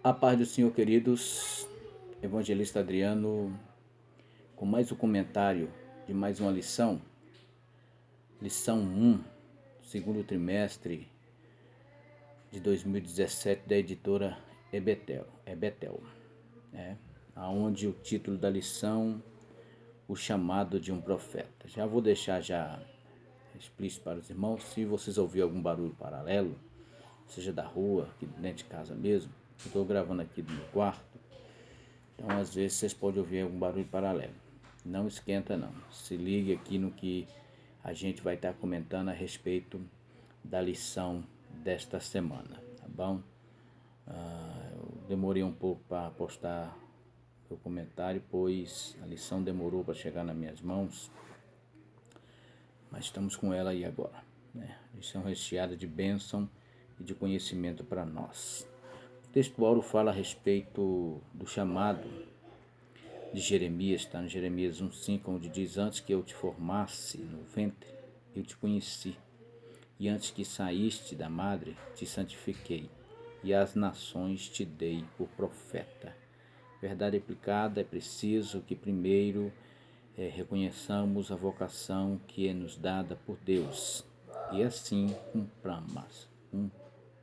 A paz do Senhor, queridos, Evangelista Adriano, com mais um comentário de mais uma lição 1, segundo trimestre de 2017, da editora Ebetel, né? Onde o título da lição, o chamado de um profeta. Já vou deixar explícito para os irmãos. Se vocês ouvirem algum barulho paralelo, seja da rua, aqui dentro de casa mesmo, eu estou gravando aqui do meu quarto. Então, às vezes, vocês podem ouvir algum barulho paralelo. Não esquenta, não. Se ligue aqui no que a gente vai estar comentando a respeito da lição desta semana, tá bom? Eu demorei um pouco para postar meu comentário, pois a lição demorou para chegar nas minhas mãos, mas estamos com ela aí agora, né? Lição recheada de bênção e de conhecimento para nós. O texto áureo fala a respeito do chamado de Jeremias, está no Jeremias 1,5, onde diz: Antes que eu te formasse no ventre, eu te conheci, e antes que saíste da madre, te santifiquei, e às nações te dei por profeta. Verdade aplicada, é preciso que primeiro reconheçamos a vocação que é nos dada por Deus, e assim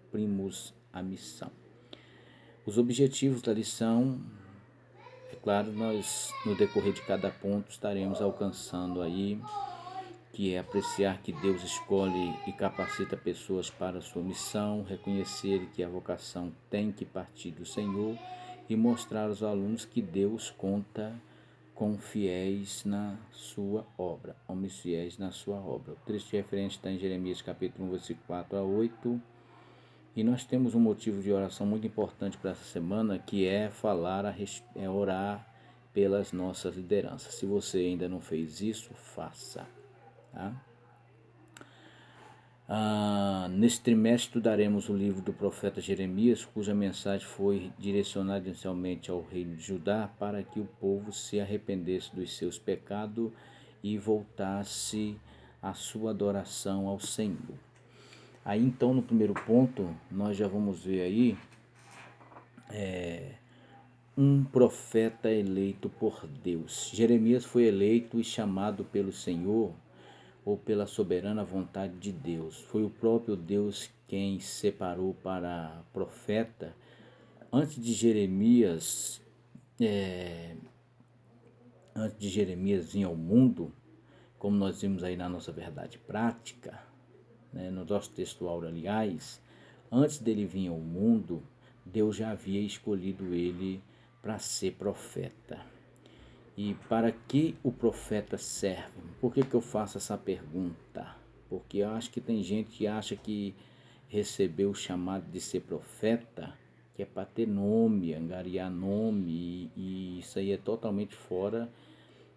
cumprimos a missão. Os objetivos da lição, é claro, nós no decorrer de cada ponto estaremos alcançando aí, que é apreciar que Deus escolhe e capacita pessoas para a sua missão, reconhecer que a vocação tem que partir do Senhor e mostrar aos alunos que Deus conta com fiéis na sua obra, homens fiéis na sua obra. O texto referente está em Jeremias capítulo 1, versículo 4 a 8. E nós temos um motivo de oração muito importante para essa semana, que é orar pelas nossas lideranças. Se você ainda não fez isso, faça. Tá? Neste trimestre estudaremos o livro do profeta Jeremias, cuja mensagem foi direcionada inicialmente ao reino de Judá para que o povo se arrependesse dos seus pecados e voltasse à sua adoração ao Senhor. Aí então, no primeiro ponto, nós já vamos ver aí um profeta eleito por Deus. Jeremias foi eleito e chamado pelo Senhor ou pela soberana vontade de Deus. Foi o próprio Deus quem separou para profeta. Antes de Jeremias, vir ao mundo, como nós vimos aí na nossa verdade prática, né, no nosso textual, aliás, antes dele vir ao mundo, Deus já havia escolhido ele para ser profeta. E para que o profeta serve? Por que eu faço essa pergunta? Porque eu acho que tem gente que acha que recebeu o chamado de ser profeta, que é para ter nome, angariar nome, e isso aí é totalmente fora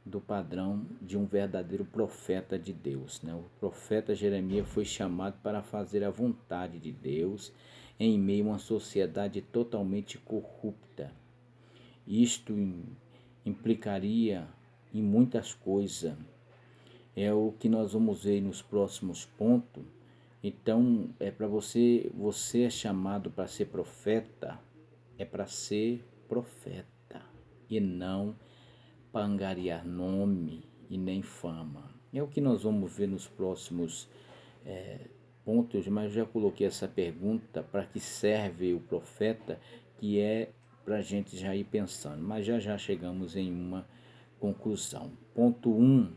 do padrão de um verdadeiro profeta de Deus, né? O profeta Jeremias foi chamado para fazer a vontade de Deus em meio a uma sociedade totalmente corrupta. Isto implicaria em muitas coisas. É o que nós vamos ver nos próximos pontos. Então, é para você é chamado para ser profeta, é para ser profeta e não para angariar nome e nem fama. É o que nós vamos ver nos próximos pontos, mas eu já coloquei essa pergunta: para que serve o profeta, que é para a gente já ir pensando, mas já chegamos em uma conclusão. Ponto 1,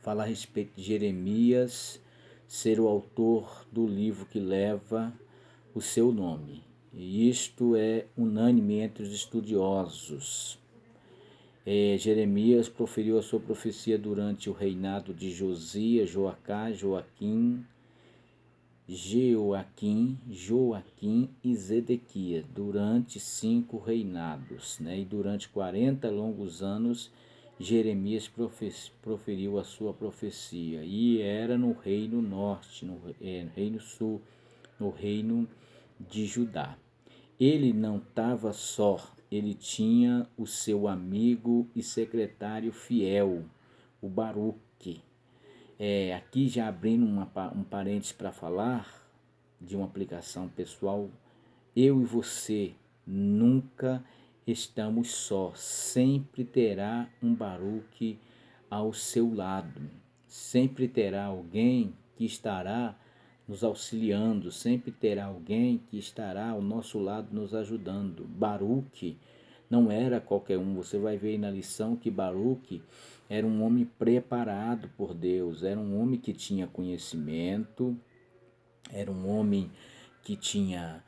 fala a respeito de Jeremias ser o autor do livro que leva o seu nome. E isto é unânime entre os estudiosos. Jeremias proferiu a sua profecia durante o reinado de Josias, Joaquim e Zedequias, durante 5 reinados, né? E durante 40 longos anos, Jeremias proferiu a sua profecia, e era no reino norte, no reino sul, no reino de Judá. Ele não estava só, ele tinha o seu amigo e secretário fiel, o Baruque. Aqui já abrindo um parênteses para falar de uma aplicação pessoal, eu e você, nunca estamos só. Sempre terá um Baruque ao seu lado. Sempre terá alguém que estará nos auxiliando, sempre terá alguém que estará ao nosso lado nos ajudando. Baruque não era qualquer um. Você vai ver aí na lição que Baruque era um homem preparado por Deus, era um homem que tinha conhecimento, era um homem que tinha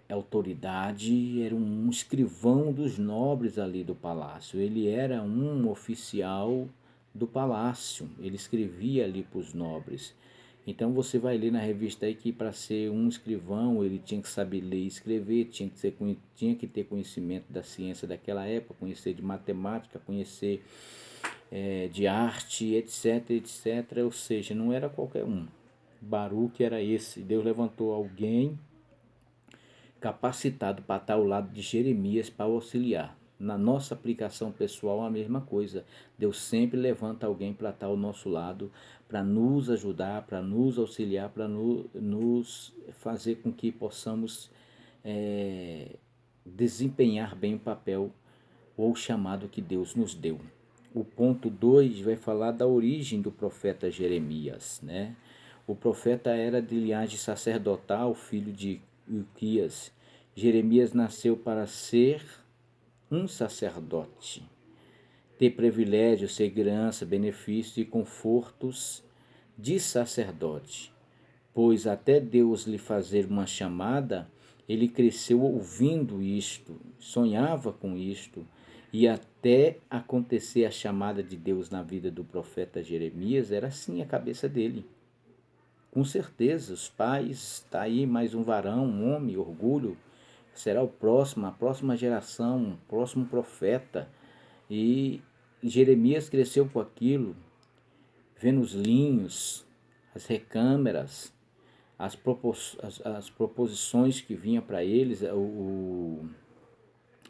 autoridade, era um escrivão dos nobres ali do palácio. Ele era um oficial do palácio, ele escrevia ali para os nobres. Então você vai ler na revista aí que para ser um escrivão ele tinha que saber ler e escrever, tinha que ter conhecimento da ciência daquela época, conhecer de matemática, conhecer de arte, etc, etc. Ou seja, não era qualquer um. Baruque era esse. Deus levantou alguém capacitado para estar ao lado de Jeremias para auxiliar. Na nossa aplicação pessoal, a mesma coisa. Deus sempre levanta alguém para estar ao nosso lado, para nos ajudar, para nos auxiliar, para nos fazer com que possamos desempenhar bem o papel ou o chamado que Deus nos deu. O ponto 2 vai falar da origem do profeta Jeremias, né? O profeta era de linhagem sacerdotal, filho de Ilquias. Jeremias nasceu para ser um sacerdote, ter privilégios, segurança, benefícios e confortos de sacerdote, pois até Deus lhe fazer uma chamada, ele cresceu ouvindo isto, sonhava com isto, e até acontecer a chamada de Deus na vida do profeta Jeremias, era assim a cabeça dele. Com certeza, os pais, está aí mais um varão, um homem, orgulho, será o próximo, a próxima geração, o próximo profeta. E Jeremias cresceu com aquilo, vendo os linhos, as recâmeras, as proposições que vinha para eles,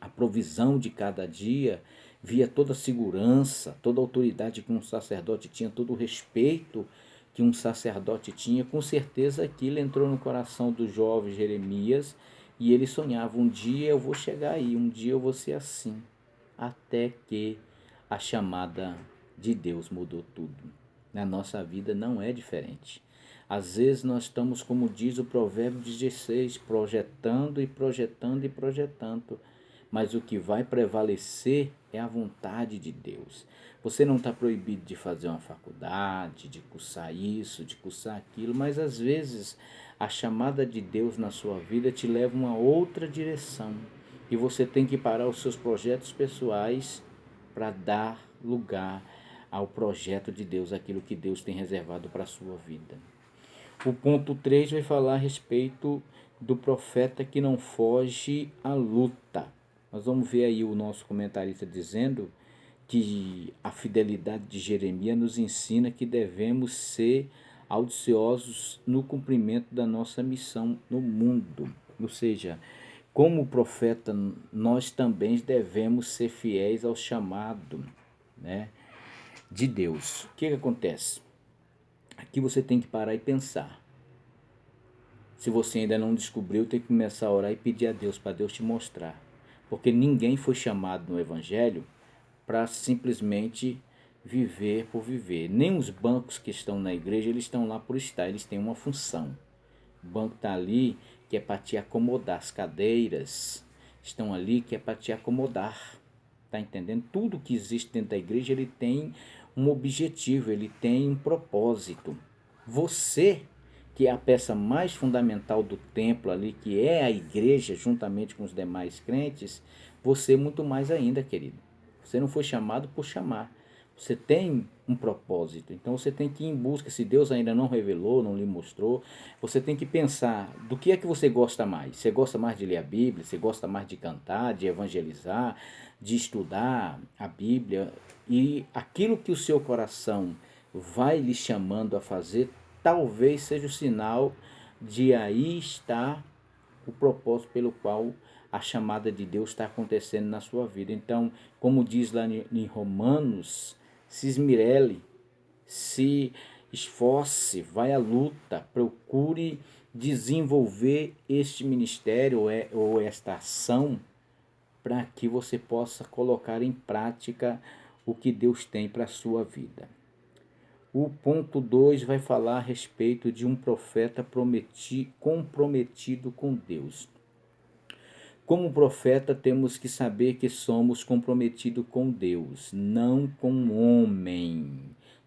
a provisão de cada dia, via toda a segurança, toda a autoridade que um sacerdote tinha, todo o respeito que um sacerdote tinha. Com certeza aquilo entrou no coração do jovem Jeremias e ele sonhava, um dia eu vou chegar aí, um dia eu vou ser assim, até que a chamada de Deus mudou tudo. Na nossa vida não é diferente. Às vezes nós estamos, como diz o provérbio 16, projetando e projetando e projetando, mas o que vai prevalecer é a vontade de Deus. Você não está proibido de fazer uma faculdade, de cursar isso, de cursar aquilo, mas às vezes a chamada de Deus na sua vida te leva a uma outra direção e você tem que parar os seus projetos pessoais para dar lugar ao projeto de Deus, aquilo que Deus tem reservado para a sua vida. O ponto 3 vai falar a respeito do profeta que não foge à luta. Nós vamos ver aí o nosso comentarista dizendo que a fidelidade de Jeremias nos ensina que devemos ser audaciosos no cumprimento da nossa missão no mundo. Ou seja, como profeta, nós também devemos ser fiéis ao chamado, né, de Deus. O que acontece? Aqui você tem que parar e pensar. Se você ainda não descobriu, tem que começar a orar e pedir a Deus, para Deus te mostrar. Porque ninguém foi chamado no Evangelho para simplesmente viver por viver. Nem os bancos que estão na igreja, eles estão lá por estar, eles têm uma função. O banco está ali que é para te acomodar, as cadeiras estão ali que é para te acomodar. Está entendendo? Tudo que existe dentro da igreja, ele tem um objetivo, ele tem um propósito. Você, que é a peça mais fundamental do templo ali, que é a igreja, juntamente com os demais crentes, você muito mais ainda, querido. Você não foi chamado por chamar. Você tem um propósito, então você tem que ir em busca. Se Deus ainda não revelou, não lhe mostrou, você tem que pensar do que é que você gosta mais. Você gosta mais de ler a Bíblia? Você gosta mais de cantar, de evangelizar, de estudar a Bíblia? E aquilo que o seu coração vai lhe chamando a fazer, talvez seja o sinal de aí estar o propósito pelo qual a chamada de Deus está acontecendo na sua vida. Então, como diz lá em Romanos, se esmirele, se esforce, vai à luta, procure desenvolver este ministério ou esta ação para que você possa colocar em prática o que Deus tem para a sua vida. O ponto 2 vai falar a respeito de um profeta comprometido com Deus. Como profeta, temos que saber que somos comprometidos com Deus, não com o homem.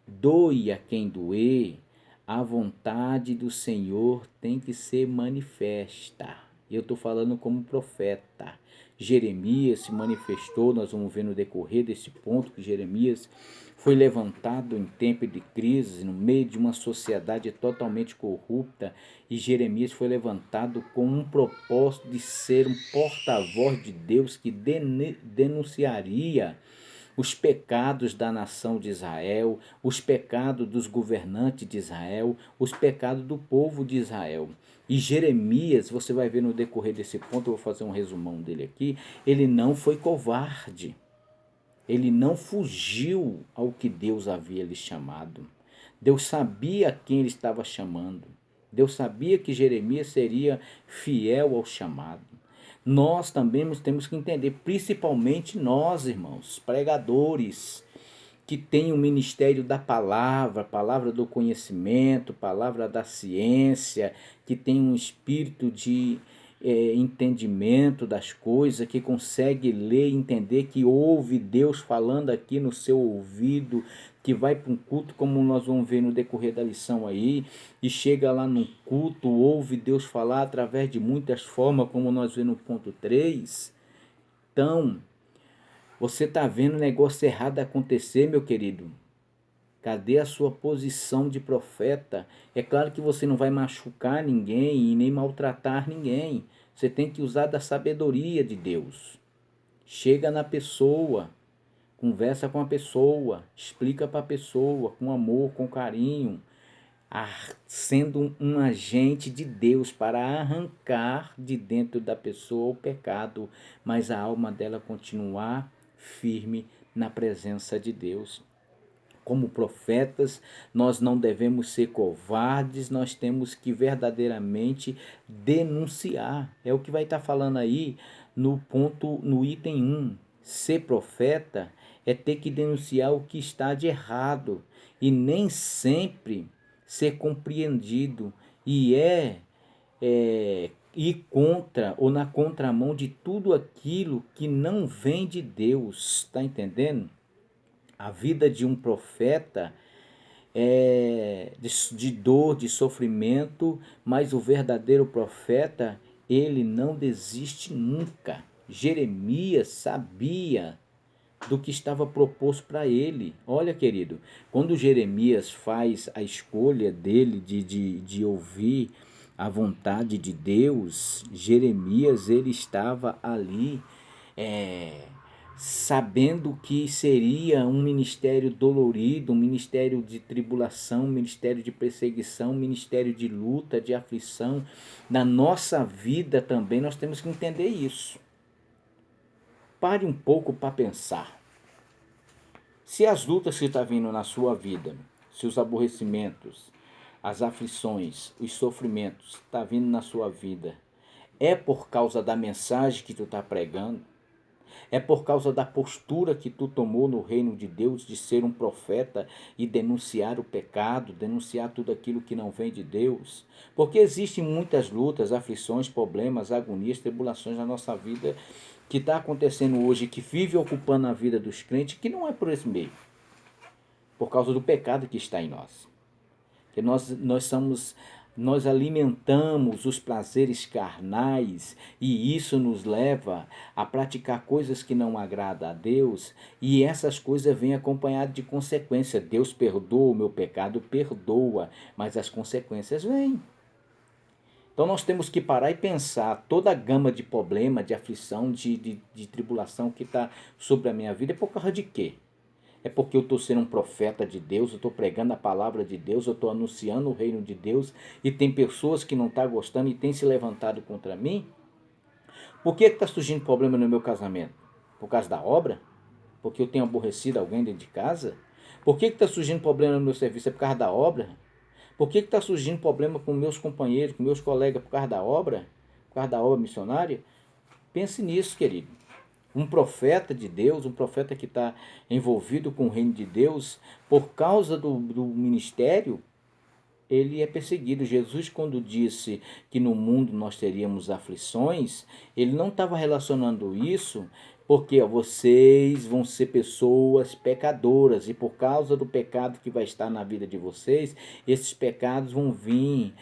Doe a quem doer, a vontade do Senhor tem que ser manifesta. Eu estou falando como profeta. Jeremias se manifestou, nós vamos ver no decorrer desse ponto que Jeremias foi levantado em tempo de crise, no meio de uma sociedade totalmente corrupta, e Jeremias foi levantado com um propósito de ser um porta-voz de Deus que denunciaria os pecados da nação de Israel, os pecados dos governantes de Israel, os pecados do povo de Israel. E Jeremias, você vai ver no decorrer desse ponto, eu vou fazer um resumão dele aqui, ele não foi covarde. Ele não fugiu ao que Deus havia lhe chamado. Deus sabia a quem ele estava chamando. Deus sabia que Jeremias seria fiel ao chamado. Nós também temos que entender, principalmente nós, irmãos, pregadores, que tem o ministério da palavra, palavra do conhecimento, palavra da ciência, que tem um espírito de entendimento das coisas, que consegue ler e entender, que ouve Deus falando aqui no seu ouvido, que vai para um culto, como nós vamos ver no decorrer da lição aí, e chega lá no culto, ouve Deus falar através de muitas formas, como nós vemos no ponto 3. Então, você está vendo o negócio errado acontecer, meu querido? Cadê a sua posição de profeta? É claro que você não vai machucar ninguém e nem maltratar ninguém. Você tem que usar da sabedoria de Deus. Chega na pessoa, conversa com a pessoa, explica para a pessoa com amor, com carinho, sendo um agente de Deus para arrancar de dentro da pessoa o pecado, mas a alma dela continuar firme na presença de Deus. Como profetas, nós não devemos ser covardes, nós temos que verdadeiramente denunciar. É o que vai estar falando aí no item 1. Ser profeta é ter que denunciar o que está de errado e nem sempre ser compreendido e ir contra ou na contramão de tudo aquilo que não vem de Deus, está entendendo? A vida de um profeta é de dor, de sofrimento, mas o verdadeiro profeta, ele não desiste nunca. Jeremias sabia do que estava proposto para ele. Olha, querido, quando Jeremias faz a escolha dele de ouvir a vontade de Deus, Jeremias ele estava ali sabendo que seria um ministério dolorido, um ministério de tribulação, um ministério de perseguição, um ministério de luta, de aflição. Na nossa vida também nós temos que entender isso. Pare um pouco para pensar. Se as lutas que estão vindo na sua vida, se os aborrecimentos, as aflições, os sofrimentos estão vindo na sua vida, é por causa da mensagem que tu está pregando? É por causa da postura que tu tomou no reino de Deus de ser um profeta e denunciar o pecado, denunciar tudo aquilo que não vem de Deus? Porque existem muitas lutas, aflições, problemas, agonias, tribulações na nossa vida que está acontecendo hoje, que vive ocupando a vida dos crentes, que não é por esse meio, por causa do pecado que está em nós. Que nós alimentamos os prazeres carnais e isso nos leva a praticar coisas que não agradam a Deus, e essas coisas vêm acompanhadas de consequências. Deus perdoa o meu pecado, perdoa, mas as consequências vêm. Então nós temos que parar e pensar, toda a gama de problema, de aflição, de tribulação que está sobre a minha vida é por causa de quê? É porque eu estou sendo um profeta de Deus, eu estou pregando a palavra de Deus, eu estou anunciando o reino de Deus e tem pessoas que não estão gostando e têm se levantado contra mim? Por que está surgindo problema no meu casamento? Por causa da obra? Porque eu tenho aborrecido alguém dentro de casa? Por que está surgindo problema no meu serviço? É por causa da obra? Por que está surgindo problema com meus companheiros, com meus colegas, por causa da obra? Por causa da obra missionária? Pense nisso, querido. Um profeta de Deus, um profeta que está envolvido com o reino de Deus, por causa do ministério, ele é perseguido. Jesus, quando disse que no mundo nós teríamos aflições, ele não estava relacionando isso porque vocês vão ser pessoas pecadoras e por causa do pecado que vai estar na vida de vocês, esses pecados vão vir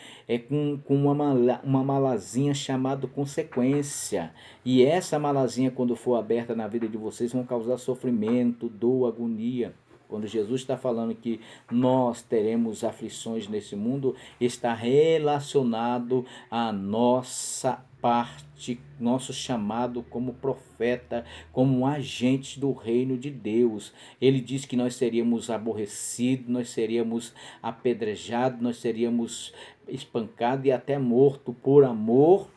com uma malazinha chamada consequência. E essa malazinha, quando for aberta na vida de vocês, vão causar sofrimento, dor, agonia. Quando Jesus está falando que nós teremos aflições nesse mundo, está relacionado à nossa parte, nosso chamado como profeta, como agentes do reino de Deus. Ele diz que nós seríamos aborrecidos, nós seríamos apedrejados, nós seríamos espancados e até mortos por amor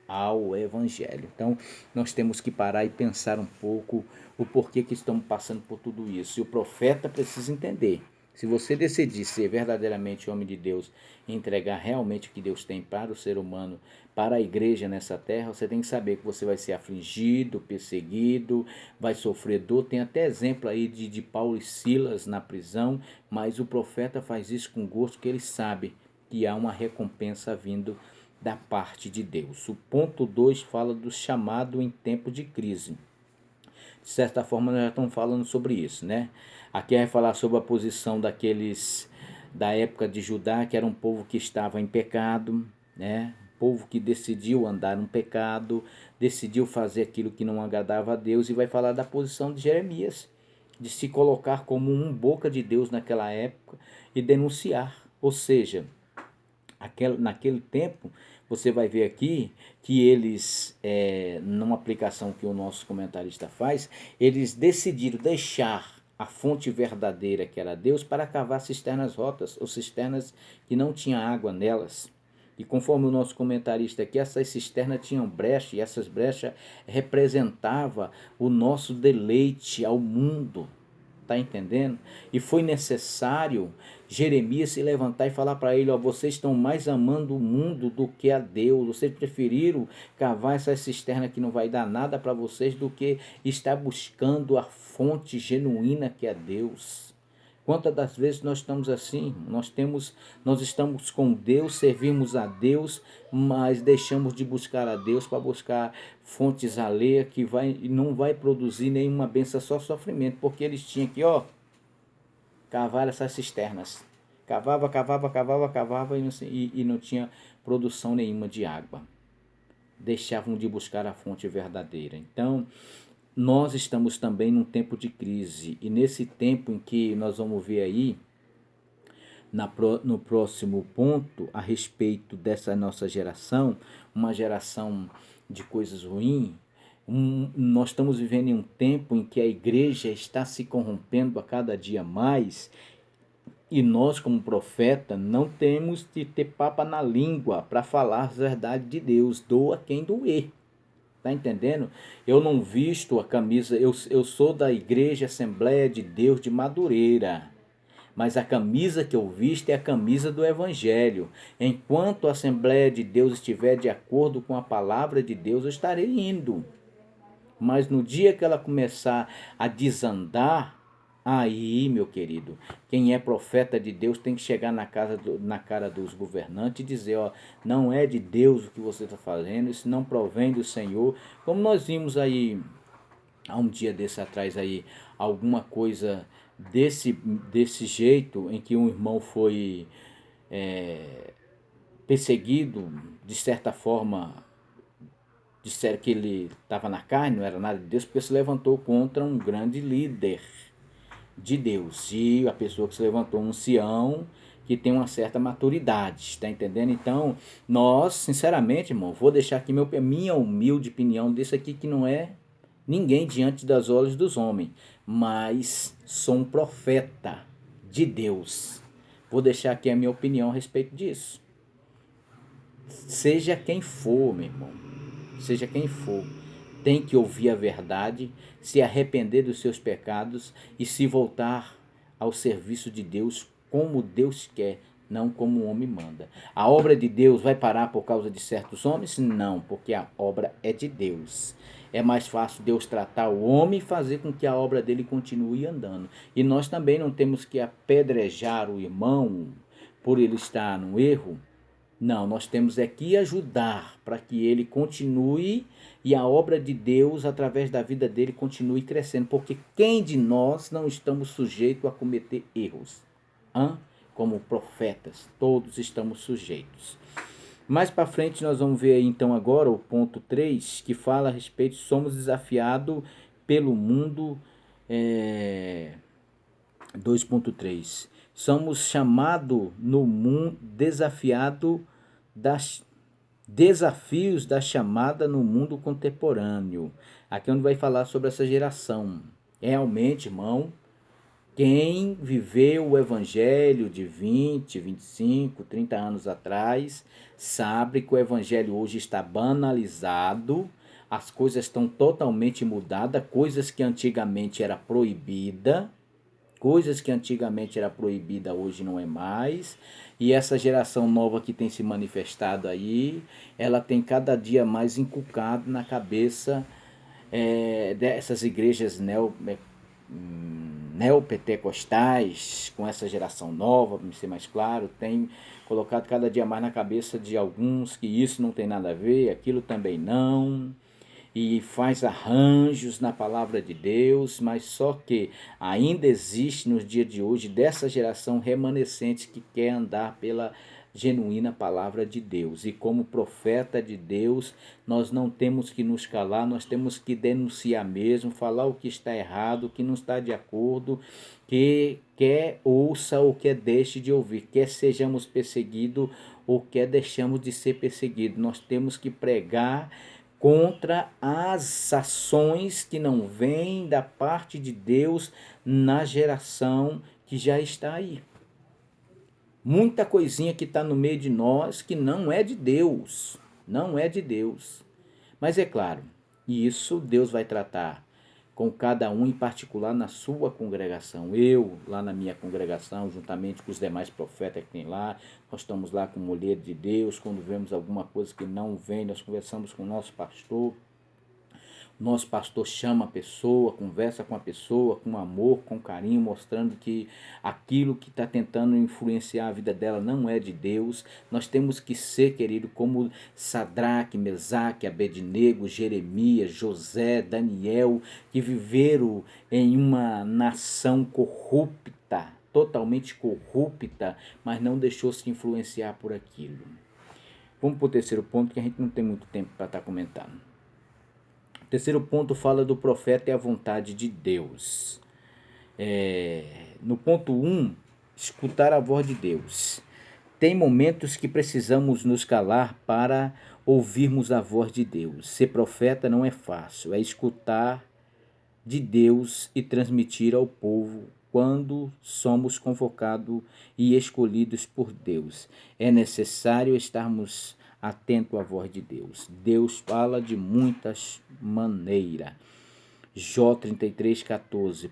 ao Evangelho. Então, nós temos que parar e pensar um pouco o porquê que estamos passando por tudo isso. E o profeta precisa entender. Se você decidir ser verdadeiramente homem de Deus e entregar realmente o que Deus tem para o ser humano, para a igreja nessa terra, você tem que saber que você vai ser afligido, perseguido, vai sofrer dor. Tem até exemplo aí de Paulo e Silas na prisão, mas o profeta faz isso com gosto, porque ele sabe que há uma recompensa vindo da parte de Deus. O ponto 2 fala do chamado em tempo de crise. De certa forma, nós já estamos falando sobre isso, né? Aqui vai falar sobre a posição daqueles da época de Judá, que era um povo que estava em pecado, né? Um povo que decidiu andar no pecado, decidiu fazer aquilo que não agradava a Deus, e vai falar da posição de Jeremias, de se colocar como um boca de Deus naquela época e denunciar. Ou seja, naquele tempo, você vai ver aqui que eles, numa aplicação que o nosso comentarista faz, eles decidiram deixar a fonte verdadeira, que era Deus, para cavar cisternas rotas, ou cisternas que não tinha água nelas. E conforme o nosso comentarista aqui, essas cisternas tinham brecha, e essas brechas representavam o nosso deleite ao mundo. Está entendendo? E foi necessário Jeremias se levantar e falar para ele: ó, vocês estão mais amando o mundo do que a Deus. Vocês preferiram cavar essa cisterna que não vai dar nada para vocês do que estar buscando a fonte genuína que é Deus. Quantas das vezes nós estamos assim? Nós estamos com Deus, servimos a Deus, mas deixamos de buscar a Deus para buscar fontes alheias que não vai produzir nenhuma bênção, só sofrimento, porque eles tinham que, cavar essas cisternas. Cavava e não tinha produção nenhuma de água. Deixavam de buscar a fonte verdadeira. Então, nós estamos também num tempo de crise, e nesse tempo em que nós vamos ver aí, no próximo ponto, a respeito dessa nossa geração, uma geração de coisas ruins, nós estamos vivendo em um tempo em que a igreja está se corrompendo a cada dia mais, e nós, como profeta, não temos de ter papa na língua para falar a verdade de Deus, doa quem doer. Tá entendendo? Eu não visto a camisa, eu sou da Igreja Assembleia de Deus de Madureira, mas a camisa que eu visto é a camisa do Evangelho. Enquanto a Assembleia de Deus estiver de acordo com a palavra de Deus, eu estarei indo. Mas no dia que ela começar a desandar, aí, meu querido, quem é profeta de Deus tem que chegar na cara dos governantes e dizer: ó, não é de Deus o que você está fazendo, isso não provém do Senhor. Como nós vimos aí, há um dia desse atrás aí, alguma coisa desse jeito, em que um irmão foi perseguido, de certa forma. Disseram que ele estava na carne, não era nada de Deus, porque se levantou contra um grande líder de Deus. E a pessoa que se levantou, um ancião que tem uma certa maturidade, está entendendo? Então, nós, sinceramente, irmão, vou deixar aqui minha humilde opinião disso aqui, que não é ninguém diante das olhos dos homens, mas sou um profeta de Deus. Vou deixar aqui a minha opinião a respeito disso. Seja quem for, meu irmão, seja quem for, tem que ouvir a verdade, se arrepender dos seus pecados e se voltar ao serviço de Deus como Deus quer, não como o homem manda. A obra de Deus vai parar por causa de certos homens? Não, porque a obra é de Deus. É mais fácil Deus tratar o homem e fazer com que a obra dele continue andando. E nós também não temos que apedrejar o irmão por ele estar no erro. Não, nós temos é que ajudar para que ele continue e a obra de Deus, através da vida dele, continue crescendo. Porque quem de nós não estamos sujeitos a cometer erros? Como profetas, todos estamos sujeitos. Mais para frente nós vamos ver aí, então agora o ponto 3, que fala a respeito, somos desafiados pelo mundo, 2.3. Somos chamados no mundo, desafios da chamada no mundo contemporâneo. Aqui é onde vai falar sobre essa geração. Realmente, irmão, quem viveu o evangelho de 20, 25, 30 anos atrás, sabe que o evangelho hoje está banalizado, as coisas estão totalmente mudadas, coisas que antigamente era proibida, hoje não é mais. E essa geração nova que tem se manifestado aí, ela tem cada dia mais inculcado na cabeça dessas igrejas neopentecostais, com essa geração nova, para ser mais claro, tem colocado cada dia mais na cabeça de alguns que isso não tem nada a ver, aquilo também não, e faz arranjos na palavra de Deus, mas só que ainda existe nos dias de hoje dessa geração remanescente que quer andar pela genuína palavra de Deus. E como profeta de Deus, nós não temos que nos calar, nós temos que denunciar mesmo, falar o que está errado, o que não está de acordo, que quer ouça ou quer deixe de ouvir, quer sejamos perseguidos ou quer deixamos de ser perseguidos. Nós temos que pregar contra as ações que não vêm da parte de Deus na geração que já está aí. Muita coisinha que está no meio de nós que não é de Deus, não é de Deus. Mas é claro, isso Deus vai tratar com cada um em particular na sua congregação. Eu, lá na minha congregação, juntamente com os demais profetas que tem lá, nós estamos lá com mulher de Deus, quando vemos alguma coisa que não vem, nós conversamos com o nosso pastor. Nosso pastor chama a pessoa, conversa com a pessoa, com amor, com carinho, mostrando que aquilo que está tentando influenciar a vida dela não é de Deus. Nós temos que ser, querido, como Sadraque, Mesaque, Abednego, Jeremias, José, Daniel, que viveram em uma nação corrupta, totalmente corrupta, mas não deixou-se influenciar por aquilo. Vamos para o terceiro ponto, que a gente não tem muito tempo para estar comentando. O terceiro ponto fala do profeta e a vontade de Deus. No ponto 1, escutar a voz de Deus. Tem momentos que precisamos nos calar para ouvirmos a voz de Deus. Ser profeta não é fácil, é escutar de Deus e transmitir ao povo quando somos convocados e escolhidos por Deus. É necessário estarmos atentos à voz de Deus. Deus fala de muitas maneiras. Jó 33,14.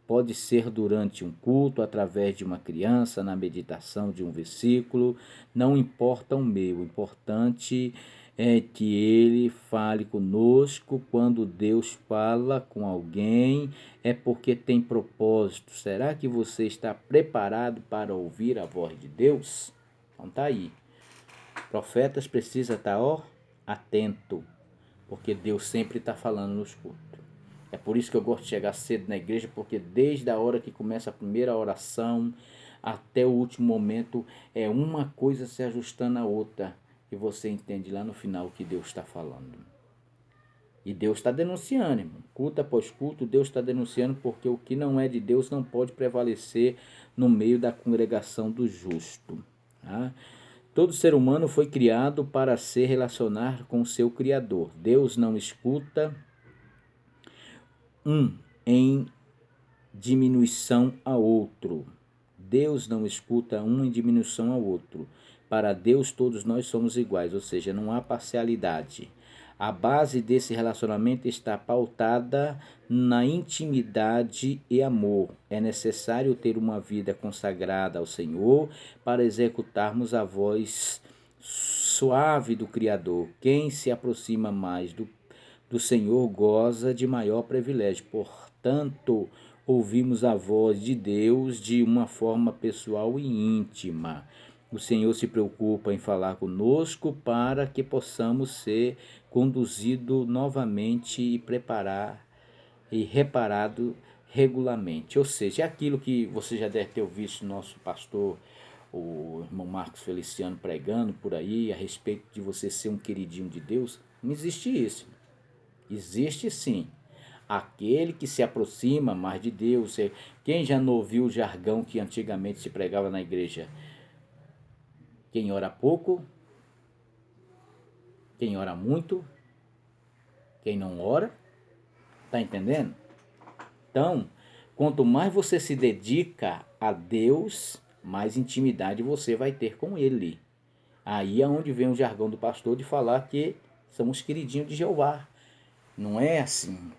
Pode ser durante um culto, através de uma criança, na meditação de um versículo. Não importa o meio, o importante é que ele fale conosco. Quando Deus fala com alguém, é porque tem propósito. Será que você está preparado para ouvir a voz de Deus? Então tá aí. Profetas precisam estar atento, porque Deus sempre está falando nos cultos. É por isso que eu gosto de chegar cedo na igreja, porque desde a hora que começa a primeira oração até o último momento, é uma coisa se ajustando à outra, e você entende lá no final o que Deus está falando. E Deus está denunciando, irmão. Culto após culto, Deus está denunciando, porque o que não é de Deus não pode prevalecer no meio da congregação do justo. Tá? Todo ser humano foi criado para se relacionar com o seu Criador. Deus não escuta em diminuição a outro. Deus não escuta um em diminuição ao outro. Para Deus todos nós somos iguais, ou seja, não há parcialidade. A base desse relacionamento está pautada na intimidade e amor. É necessário ter uma vida consagrada ao Senhor para executarmos a voz suave do Criador. Quem se aproxima mais do Senhor goza de maior privilégio. Portanto, ouvimos a voz de Deus de uma forma pessoal e íntima. O Senhor se preocupa em falar conosco para que possamos ser conduzidos novamente e preparar e reparado regularmente. Ou seja, é aquilo que você já deve ter visto nosso pastor, o irmão Marcos Feliciano, pregando por aí a respeito de você ser um queridinho de Deus. Não existe isso. Existe sim. Aquele que se aproxima mais de Deus. Quem já não ouviu o jargão que antigamente se pregava na igreja? Quem ora pouco, quem ora muito, quem não ora, tá entendendo? Então, quanto mais você se dedica a Deus, mais intimidade você vai ter com Ele. Aí é onde vem o jargão do pastor de falar que somos queridinhos de Jeová. Não é assim.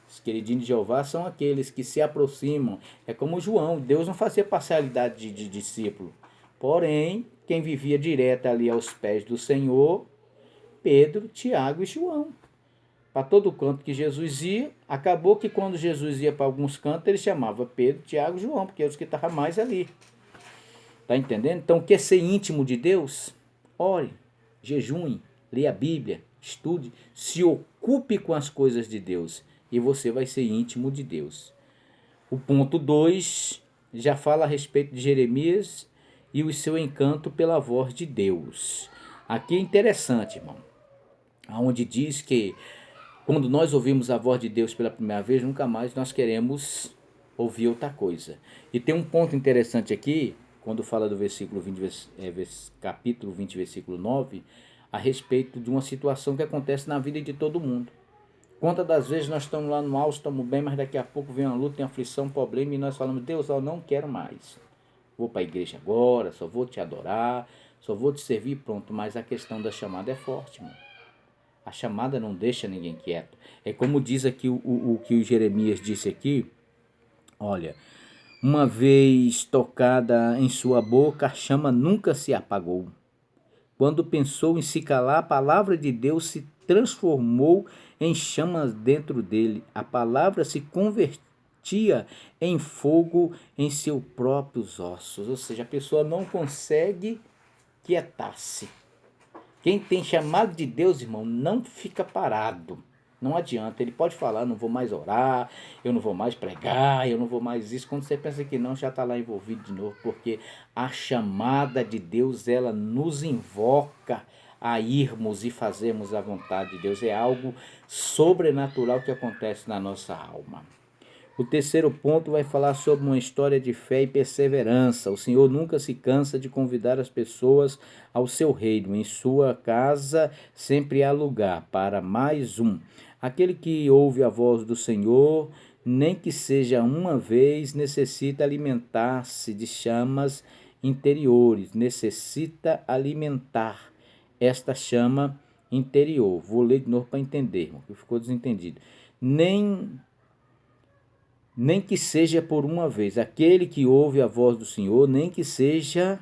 Os queridinhos de Jeová são aqueles que se aproximam. É como João. Deus não fazia parcialidade de discípulo. Porém, quem vivia direto ali aos pés do Senhor, Pedro, Tiago e João. Para todo canto que Jesus ia, acabou que quando Jesus ia para alguns cantos, ele chamava Pedro, Tiago e João, porque eram os que estavam mais ali. Está entendendo? Então, quer ser íntimo de Deus? Ore, jejue, leia a Bíblia, estude, se ocupe com as coisas de Deus e você vai ser íntimo de Deus. O ponto 2 já fala a respeito de Jeremias e o seu encanto pela voz de Deus. Aqui é interessante, irmão, onde diz que quando nós ouvimos a voz de Deus pela primeira vez, nunca mais nós queremos ouvir outra coisa. E tem um ponto interessante aqui, quando fala do versículo 20, capítulo 20, versículo 9, a respeito de uma situação que acontece na vida de todo mundo. Quantas das vezes nós estamos lá no alto, estamos bem, mas daqui a pouco vem uma luta, tem uma aflição, um problema, e nós falamos, Deus, eu não quero mais. Vou para a igreja agora, só vou te adorar, só vou te servir, pronto. Mas a questão da chamada é forte, mano. A chamada não deixa ninguém quieto. É como diz aqui o que o Jeremias disse aqui. Olha, uma vez tocada em sua boca, a chama nunca se apagou. Quando pensou em se calar, a palavra de Deus se transformou em chamas dentro dele. A palavra se convertia em fogo em seus próprios ossos. Ou seja, a pessoa não consegue quietar-se. Quem tem chamado de Deus, irmão, não fica parado. Não adianta, ele pode falar, não vou mais orar, eu não vou mais pregar, eu não vou mais isso. Quando você pensa que não, já está lá envolvido de novo, porque a chamada de Deus, ela nos invoca a irmos e fazermos a vontade de Deus. É algo sobrenatural que acontece na nossa alma. O terceiro ponto vai falar sobre uma história de fé e perseverança. O Senhor nunca se cansa de convidar as pessoas ao seu reino. Em sua casa sempre há lugar para mais um. Aquele que ouve a voz do Senhor, nem que seja uma vez, necessita alimentar-se de chamas interiores. Necessita alimentar esta chama interior. Vou ler de novo para entender, porque ficou desentendido. Nem que seja por uma vez. Aquele que ouve a voz do Senhor, nem que seja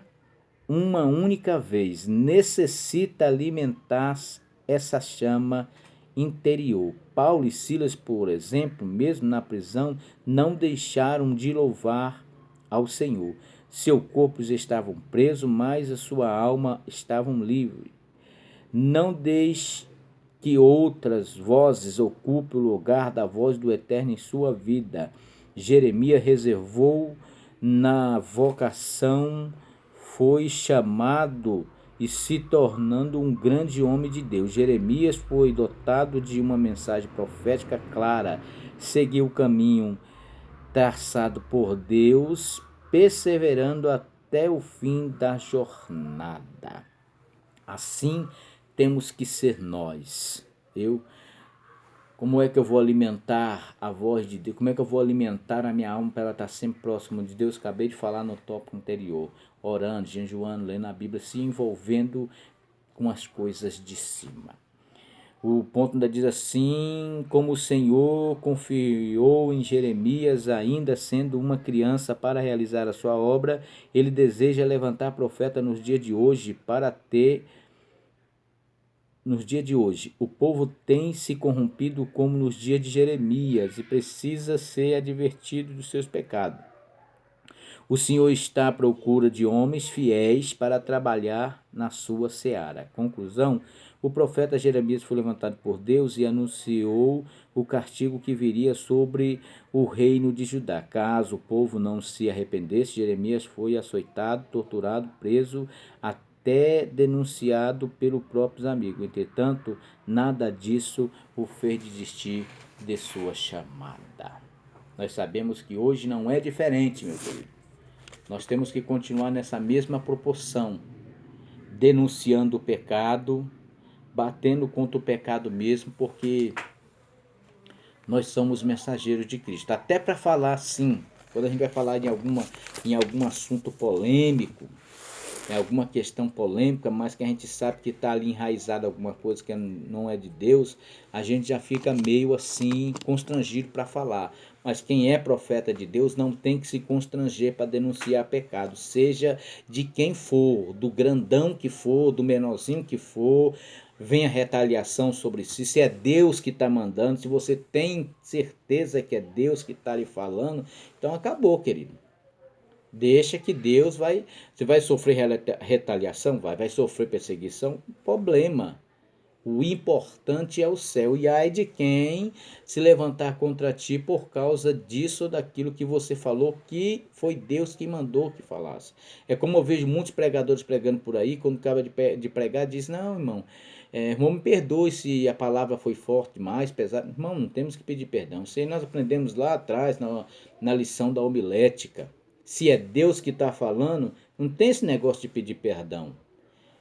uma única vez, necessita alimentar essa chama interior. Paulo e Silas, por exemplo, mesmo na prisão, não deixaram de louvar ao Senhor. Seus corpos estavam presos, mas a sua alma estavam livre. Não deixe que outras vozes ocupem o lugar da voz do Eterno em sua vida. Jeremias reservou na vocação, foi chamado e se tornando um grande homem de Deus. Jeremias foi dotado de uma mensagem profética clara, seguiu o caminho traçado por Deus, perseverando até o fim da jornada. Assim temos que ser nós. Como é que eu vou alimentar a voz de Deus? Como é que eu vou alimentar a minha alma para ela estar sempre próxima de Deus? Acabei de falar no tópico anterior. Orando, jejuando, lendo a Bíblia, se envolvendo com as coisas de cima. O ponto ainda diz assim: como o Senhor confiou em Jeremias, ainda sendo uma criança, para realizar a sua obra, ele deseja levantar profeta nos dias de hoje para ter. Nos dias de hoje, o povo tem se corrompido como nos dias de Jeremias e precisa ser advertido dos seus pecados. O Senhor está à procura de homens fiéis para trabalhar na sua seara. Conclusão: o profeta Jeremias foi levantado por Deus e anunciou o castigo que viria sobre o reino de Judá. Caso o povo não se arrependesse, Jeremias foi açoitado, torturado, preso, até denunciado pelos próprios amigos. Entretanto, nada disso o fez desistir de sua chamada. Nós sabemos que hoje não é diferente, meu querido. Nós temos que continuar nessa mesma proporção, denunciando o pecado, batendo contra o pecado mesmo, porque nós somos mensageiros de Cristo. Até para falar assim, quando a gente vai falar em algum assunto polêmico, em alguma questão polêmica, mas que a gente sabe que está ali enraizada alguma coisa que não é de Deus, a gente já fica meio assim constrangido para falar. Mas quem é profeta de Deus não tem que se constranger para denunciar pecado, seja de quem for, do grandão que for, do menorzinho que for, vem a retaliação sobre si. Se é Deus que está mandando, se você tem certeza que é Deus que está lhe falando, então acabou, querido. Deixa que Deus vai. Você vai sofrer retaliação? Vai sofrer perseguição? Problema. O importante é o céu. E ai de quem se levantar contra ti por causa disso ou daquilo que você falou, que foi Deus que mandou que falasse. É como eu vejo muitos pregadores pregando por aí, quando acaba de pregar, diz: não, irmão, irmão, me perdoe se a palavra foi forte demais, pesada. Irmão, não temos que pedir perdão. Isso aí nós aprendemos lá atrás, na lição da homilética. Se é Deus que está falando, não tem esse negócio de pedir perdão.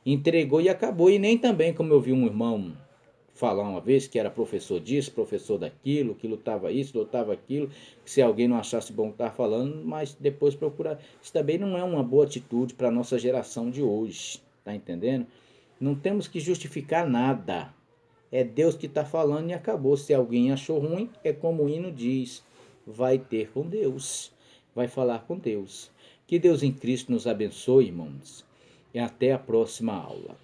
Entregou e acabou. E nem também, como eu vi um irmão falar uma vez, que era professor disso, professor daquilo, que lutava isso, lutava aquilo, que se alguém não achasse bom o que estava falando, mas depois procurar. Isso também não é uma boa atitude para a nossa geração de hoje, tá entendendo? Não temos que justificar nada. É Deus que está falando e acabou. Se alguém achou ruim, é como o hino diz, vai ter com Deus, vai falar com Deus. Que Deus em Cristo nos abençoe, irmãos, e até a próxima aula.